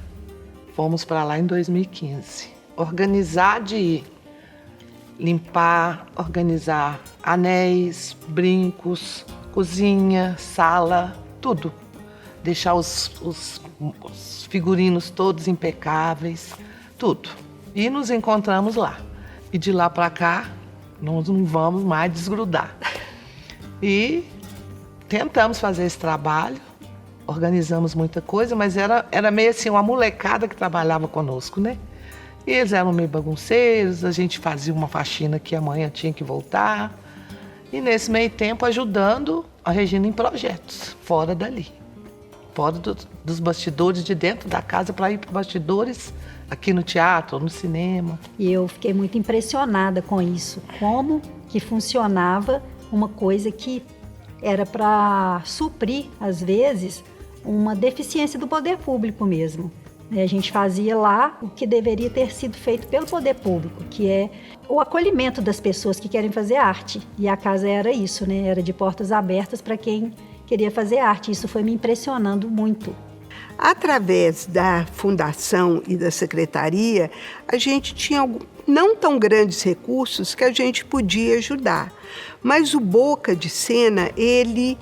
Fomos para lá em 2015. Organizar de limpar, organizar anéis, brincos, cozinha, sala, tudo. Deixar os figurinos todos impecáveis, tudo. E nos encontramos lá. E de lá para cá, nós não vamos mais desgrudar. E tentamos fazer esse trabalho, organizamos muita coisa, mas era meio assim, uma molecada que trabalhava conosco, né? E eles eram meio bagunceiros, a gente fazia uma faxina que amanhã tinha que voltar. E nesse meio tempo ajudando a Regina em projetos, fora dali. Fora dos bastidores de dentro da casa para ir para bastidores aqui no teatro, no cinema. E eu fiquei muito impressionada com isso. Como que funcionava uma coisa que era para suprir, às vezes, uma deficiência do poder público mesmo. A gente fazia lá o que deveria ter sido feito pelo poder público, que é o acolhimento das pessoas que querem fazer arte. E a casa era isso, né? Era de portas abertas para quem queria fazer arte. Isso foi me impressionando muito. Através da fundação e da secretaria, a gente tinha não tão grandes recursos que a gente podia ajudar. Mas o Boca de Cena, ele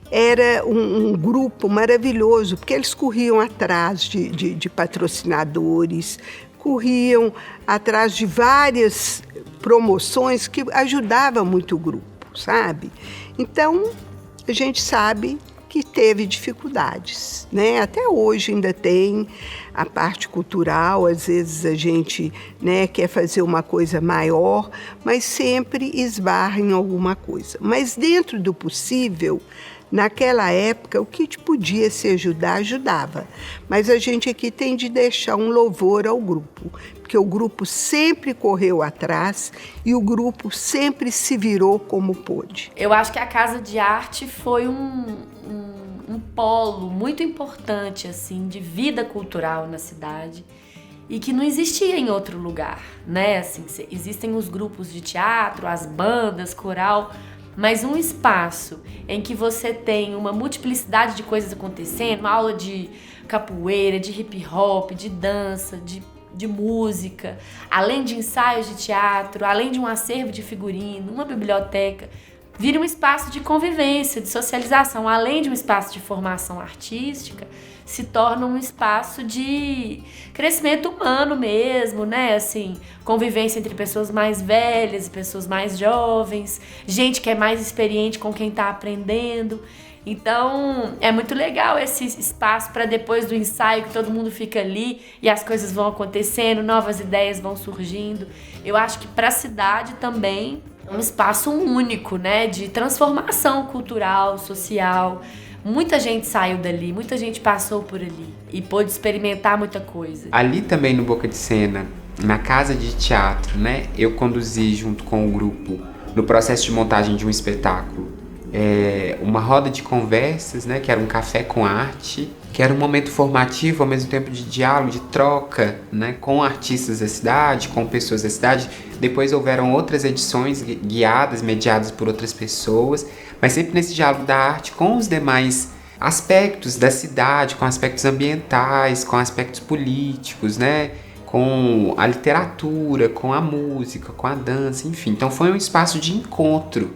era um grupo maravilhoso, porque eles corriam atrás de patrocinadores, corriam atrás de várias promoções que ajudavam muito o grupo, sabe? Então, a gente sabe que teve dificuldades, né? Até hoje ainda tem a parte cultural, às vezes a gente, né, quer fazer uma coisa maior, mas sempre esbarra em alguma coisa. Mas dentro do possível, naquela época, o que podia se ajudar, ajudava. Mas a gente aqui tem de deixar um louvor ao grupo, porque o grupo sempre correu atrás e o grupo sempre se virou como pôde. Eu acho que a Casa de Arte foi um polo muito importante, assim, de vida cultural na cidade e que não existia em outro lugar, né? Assim, existem os grupos de teatro, as bandas, coral, mas um espaço em que você tem uma multiplicidade de coisas acontecendo, uma aula de capoeira, de hip hop, de dança, de música, além de ensaios de teatro, além de um acervo de figurino, uma biblioteca, vira um espaço de convivência, de socialização, além de um espaço de formação artística, se torna um espaço de crescimento humano mesmo, né? Assim, convivência entre pessoas mais velhas e pessoas mais jovens, gente que é mais experiente com quem está aprendendo. Então, é muito legal esse espaço para depois do ensaio que todo mundo fica ali e as coisas vão acontecendo, novas ideias vão surgindo. Eu acho que para a cidade também é um espaço único, né? De transformação cultural, social. Muita gente saiu dali, muita gente passou por ali e pôde experimentar muita coisa. Ali também no Boca de Cena, na casa de teatro, né? Eu conduzi junto com o grupo, no processo de montagem de um espetáculo, uma roda de conversas, né? Que era um café com arte, que era um momento formativo, ao mesmo tempo de diálogo, de troca, né? Com artistas da cidade, com pessoas da cidade. Depois houveram outras edições guiadas, mediadas por outras pessoas, mas sempre nesse diálogo da arte com os demais aspectos da cidade, com aspectos ambientais, com aspectos políticos, né? Com a literatura, com a música, com a dança, enfim. Então foi um espaço de encontro.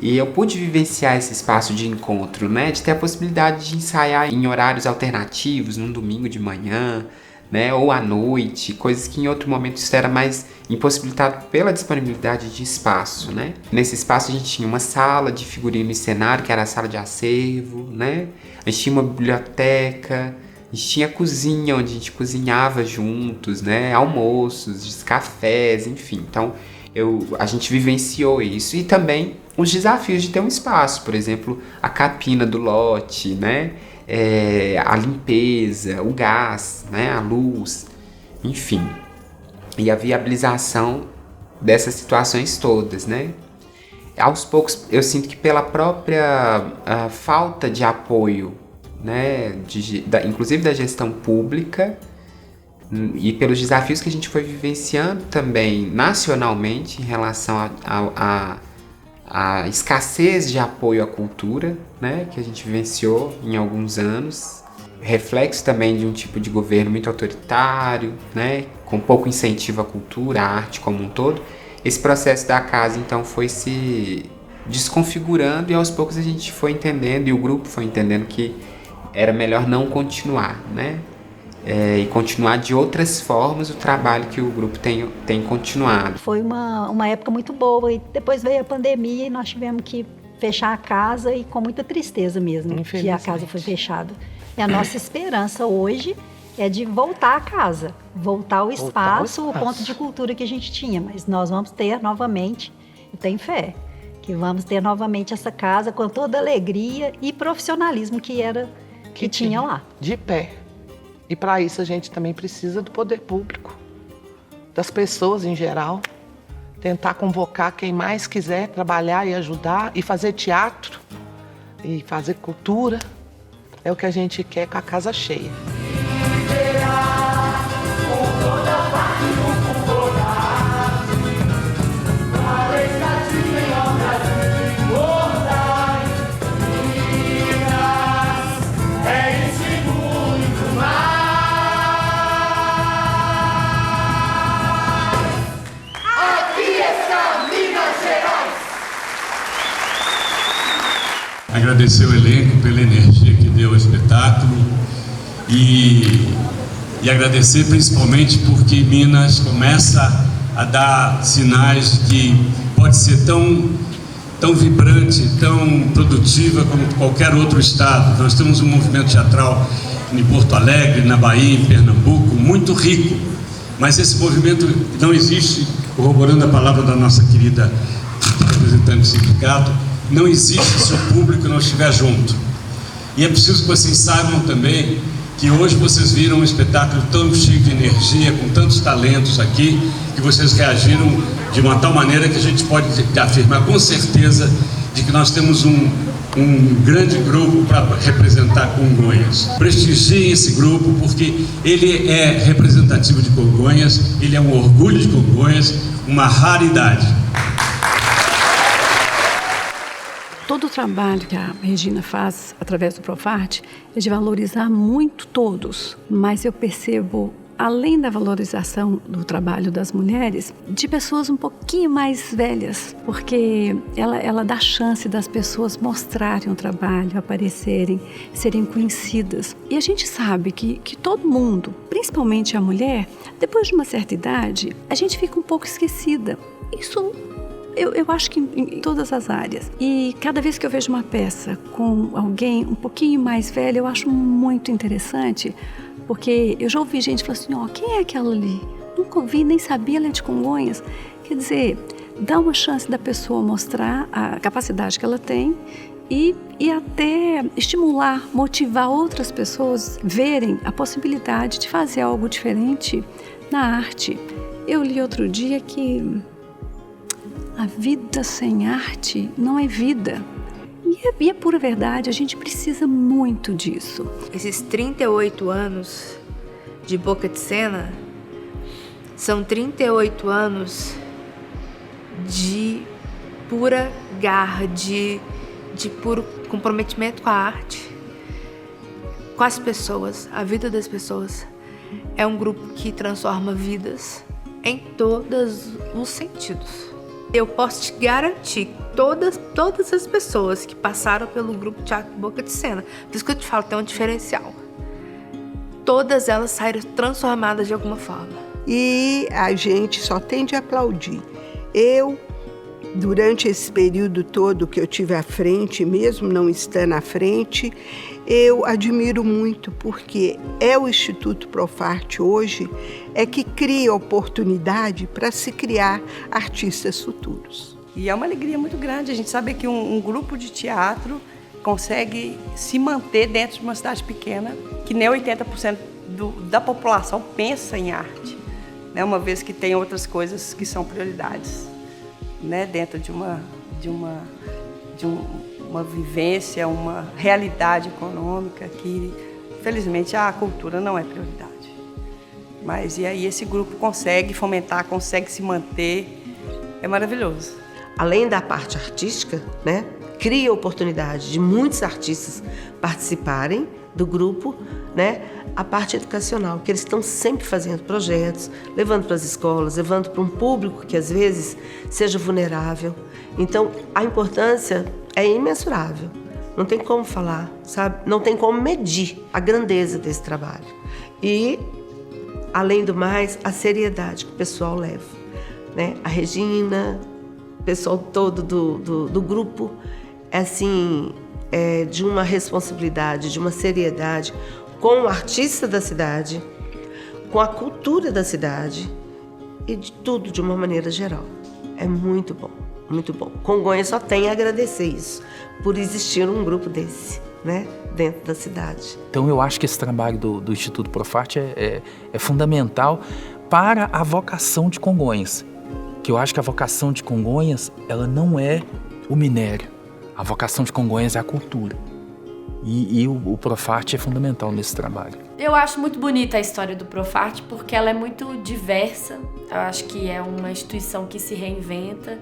E eu pude vivenciar esse espaço de encontro, né? De ter a possibilidade de ensaiar em horários alternativos, num domingo de manhã, né? Ou à noite, coisas que em outro momento isso era mais impossibilitado pela disponibilidade de espaço, né? Nesse espaço a gente tinha uma sala de figurino e cenário, que era a sala de acervo, né? A gente tinha uma biblioteca, a gente tinha a cozinha, onde a gente cozinhava juntos, né? Almoços, cafés, enfim. Então, a gente vivenciou isso. E também os desafios de ter um espaço, por exemplo, a capina do lote, né? A limpeza, o gás, né? A luz, enfim. E a viabilização dessas situações todas, né? Aos poucos, eu sinto que pela própria falta de apoio, né? Inclusive da gestão pública, e pelos desafios que a gente foi vivenciando também nacionalmente em relação à escassez de apoio à cultura, né, que a gente vivenciou em alguns anos, reflexo também de um tipo de governo muito autoritário, né, com pouco incentivo à cultura, à arte como um todo. Esse processo da casa então foi se desconfigurando e aos poucos a gente foi entendendo, e o grupo foi entendendo que era melhor não continuar, né? E continuar de outras formas o trabalho que o grupo tem continuado. Foi uma época muito boa, e depois veio a pandemia e nós tivemos que fechar a casa, e com muita tristeza mesmo que a casa foi fechada. E a nossa esperança hoje é de voltar à casa, voltar ao espaço, o ponto de cultura que a gente tinha, mas nós vamos ter novamente, eu tenho fé, que vamos ter novamente essa casa com toda a alegria e profissionalismo que tinha lá. De pé. E para isso a gente também precisa do poder público, das pessoas em geral, tentar convocar quem mais quiser trabalhar e ajudar, e fazer teatro, e fazer cultura. É o que a gente quer com a casa cheia. Agradecer o elenco pela energia que deu ao espetáculo e agradecer principalmente porque Minas começa a dar sinais de que pode ser tão vibrante, tão produtiva como qualquer outro estado. Nós temos um movimento teatral em Porto Alegre, na Bahia, em Pernambuco, muito rico, mas esse movimento não existe, corroborando a palavra da nossa querida representante do sindicato, não existe se o público não estiver junto. E é preciso que vocês saibam também que hoje vocês viram um espetáculo tão cheio de energia, com tantos talentos aqui, que vocês reagiram de uma tal maneira que a gente pode afirmar com certeza de que nós temos um grande grupo para representar Congonhas. Prestigiem esse grupo porque ele é representativo de Congonhas, ele é um orgulho de Congonhas, uma raridade. Todo o trabalho que a Regina faz através do Profarte é de valorizar muito todos, mas eu percebo, além da valorização do trabalho das mulheres, de pessoas um pouquinho mais velhas, porque ela dá chance das pessoas mostrarem o trabalho, aparecerem, serem conhecidas. E a gente sabe que todo mundo, principalmente a mulher, depois de uma certa idade, a gente fica um pouco esquecida. Isso eu acho que em todas as áreas. E cada vez que eu vejo uma peça com alguém um pouquinho mais velho, eu acho muito interessante, porque eu já ouvi gente falar assim, quem é aquela ali? Nunca ouvi, nem sabia, ela é de Congonhas. Quer dizer, dá uma chance da pessoa mostrar a capacidade que ela tem e até estimular, motivar outras pessoas a verem a possibilidade de fazer algo diferente na arte. Eu li outro dia que a vida sem arte não é vida. E é pura verdade, a gente precisa muito disso. Esses 38 anos de Boca de Cena são 38 anos de pura garra, de puro comprometimento com a arte, com as pessoas, a vida das pessoas. É um grupo que transforma vidas em todos os sentidos. Eu posso te garantir que todas as pessoas que passaram pelo grupo Teatro Boca de Cena, por isso que eu te falo, tem um diferencial. todas elas saíram transformadas de alguma forma. E a gente só tem de aplaudir. Eu, durante esse período todo que eu tive à frente, mesmo não estando à frente, eu admiro muito, porque é o Instituto Profarte hoje que cria oportunidade para se criar artistas futuros. E é uma alegria muito grande a gente saber que um grupo de teatro consegue se manter dentro de uma cidade pequena, que nem 80% da população pensa em arte, né? Uma vez que tem outras coisas que são prioridades, né? Dentro de uma vivência, uma realidade econômica que, felizmente, a cultura não é prioridade. Mas e aí esse grupo consegue fomentar, consegue se manter, é maravilhoso. Além da parte artística, né, cria oportunidade de muitos artistas participarem do grupo, né, a parte educacional, que eles estão sempre fazendo projetos, levando para as escolas, levando para um público que às vezes seja vulnerável. Então, a importância é imensurável. Não tem como falar, sabe? Não tem como medir a grandeza desse trabalho. E, além do mais, a seriedade que o pessoal leva, né? A Regina, o pessoal todo do grupo, assim, de uma responsabilidade, de uma seriedade com o artista da cidade, com a cultura da cidade e de tudo de uma maneira geral. É muito bom, muito bom. Congonhas só tem a agradecer isso, por existir um grupo desse, né, dentro da cidade. Então eu acho que esse trabalho do Instituto Profarte é fundamental para a vocação de Congonhas. Que eu acho que a vocação de Congonhas, ela não é o minério. A vocação de Congonhas é a cultura. E o Profarte é fundamental nesse trabalho. Eu acho muito bonita a história do Profarte porque ela é muito diversa. Eu acho que é uma instituição que se reinventa,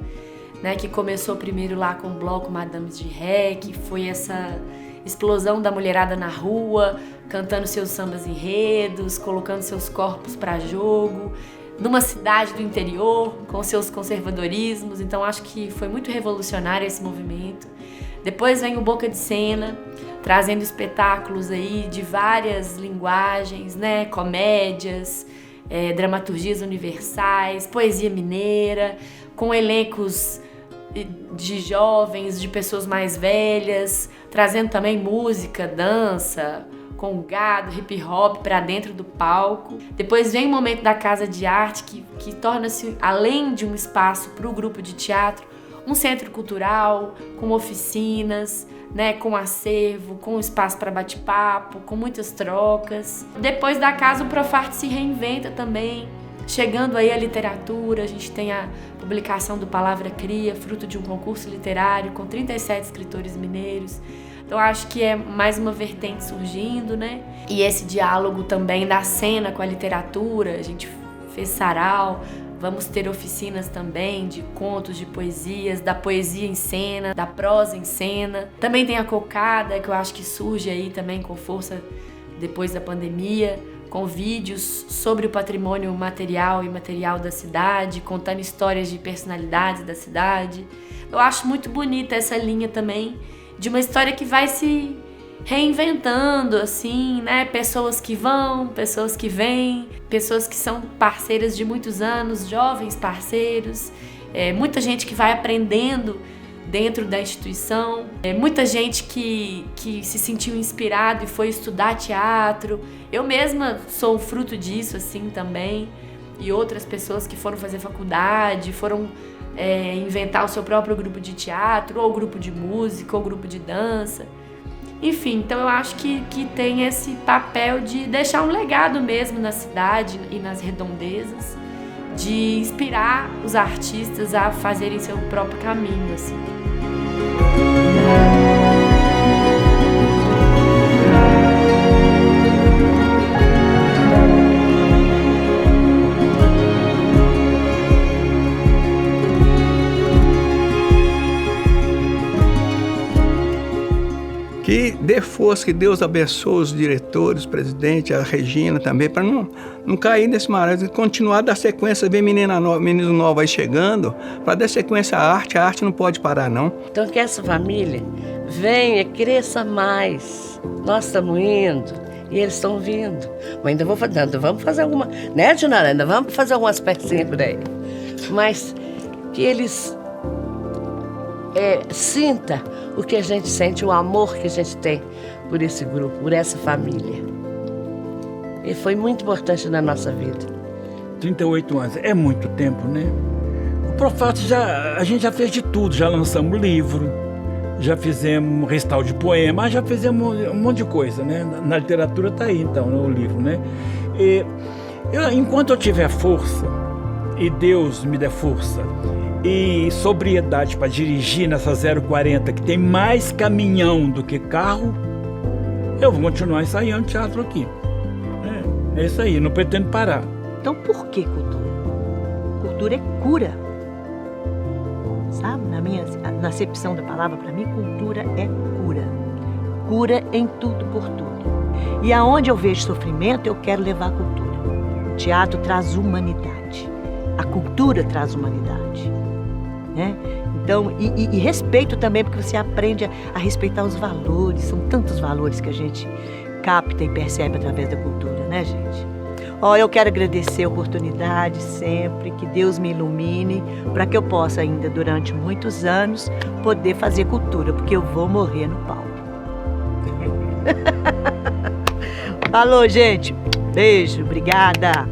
né? Que começou primeiro lá com o bloco Madames de Ré, que foi essa explosão da mulherada na rua, cantando seus sambas enredos, colocando seus corpos para jogo, numa cidade do interior, com seus conservadorismos. Então acho que foi muito revolucionário esse movimento. Depois vem o Boca de Cena, trazendo espetáculos aí de várias linguagens, né? Comédias, dramaturgias universais, poesia mineira, com elencos de jovens, de pessoas mais velhas, trazendo também música, dança, com gado, hip hop para dentro do palco. Depois vem o momento da Casa de Arte, que torna-se, além de um espaço para o grupo de teatro, um centro cultural, com oficinas, né, com acervo, com espaço para bate-papo, com muitas trocas. Depois da casa, o Profarte se reinventa também, chegando aí a literatura. A gente tem a publicação do Palavra Cria, fruto de um concurso literário com 37 escritores mineiros. Então acho que é mais uma vertente surgindo, né? E esse diálogo também da cena com a literatura. A gente fez sarau, vamos ter oficinas também de contos, de poesias, da poesia em cena, da prosa em cena. Também tem a Cocada, que eu acho que surge aí também com força depois da pandemia, com vídeos sobre o patrimônio material e imaterial da cidade, contando histórias de personalidades da cidade. Eu acho muito bonita essa linha também, de uma história que vai se reinventando, assim, né? Pessoas que vão, pessoas que vêm, pessoas que são parceiras de muitos anos, jovens parceiros, muita gente que vai aprendendo dentro da instituição, muita gente que se sentiu inspirado e foi estudar teatro. Eu mesma sou fruto disso, assim, também, e outras pessoas que foram fazer faculdade, foram inventar o seu próprio grupo de teatro, ou grupo de música, ou grupo de dança. Enfim, então eu acho que tem esse papel de deixar um legado mesmo na cidade e nas redondezas, de inspirar os artistas a fazerem seu próprio caminho, assim. Que dê força, que Deus abençoe os diretores, o presidente, a Regina também, para não cair nesse marasmo, continuar a dar sequência, ver menino novo aí chegando, para dar sequência à arte não pode parar, não. Então que essa família venha, cresça mais. Nós estamos indo E eles estão vindo. Mas ainda vamos fazer alguma... Né, Dinara? Ainda vamos fazer algumas pecinhas por aí. Mas que eles sintam o que a gente sente, o amor que a gente tem por esse grupo, por essa família. E foi muito importante na nossa vida. 38 anos, é muito tempo, né? O Profarte a gente já fez de tudo, já lançamos livro, já fizemos recital de poema, já fizemos um monte de coisa, né? Na literatura tá aí, então, no livro, né? E enquanto eu tiver força, e Deus me der força, e sobriedade para dirigir nessa 040, que tem mais caminhão do que carro, eu vou continuar ensaiando teatro aqui. É isso aí, não pretendo parar. Então por que cultura? Cultura é cura. Sabe, na acepção da palavra, para mim, cultura é cura. Cura em tudo por tudo. E aonde eu vejo sofrimento, eu quero levar a cultura. O teatro traz humanidade. A cultura traz humanidade. Né? Então, e respeito também, porque você aprende a respeitar os valores. São tantos valores que a gente capta e percebe através da cultura, né, gente? Eu quero agradecer a oportunidade sempre, que Deus me ilumine, para que eu possa ainda, durante muitos anos, poder fazer cultura, porque eu vou morrer no palco. Falou, gente. Beijo, obrigada.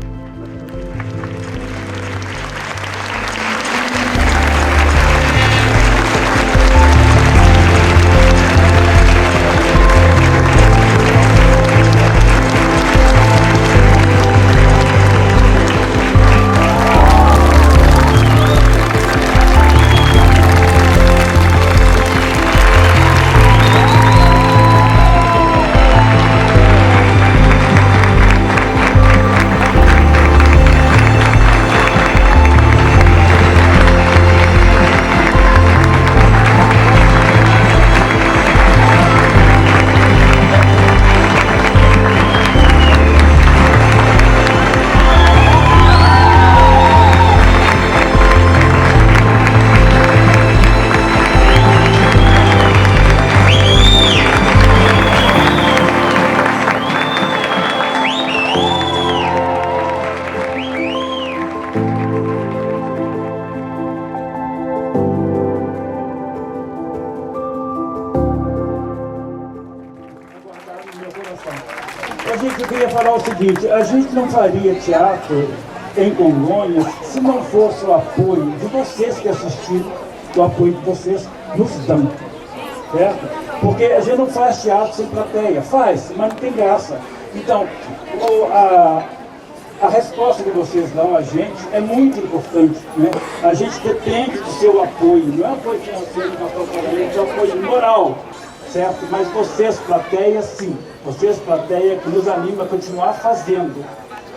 Eu queria falar o seguinte, a gente não faria teatro em Congonhas se não fosse o apoio de vocês que assistiram, o apoio que vocês nos dão, certo? Porque a gente não faz teatro sem plateia, faz, mas não tem graça. Então, a resposta que vocês dão a gente é muito importante, né? A gente depende do seu apoio, não é apoio financeiro, é apoio moral, certo? Mas vocês, plateia, sim. Vocês, plateia, que nos anima a continuar fazendo.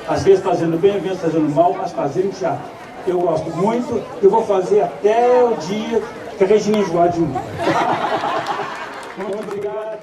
Às vezes fazendo bem, às vezes fazendo mal, mas fazendo teatro. Eu gosto muito, eu vou fazer até o dia que a Regina enjoar de mim. Muito obrigado.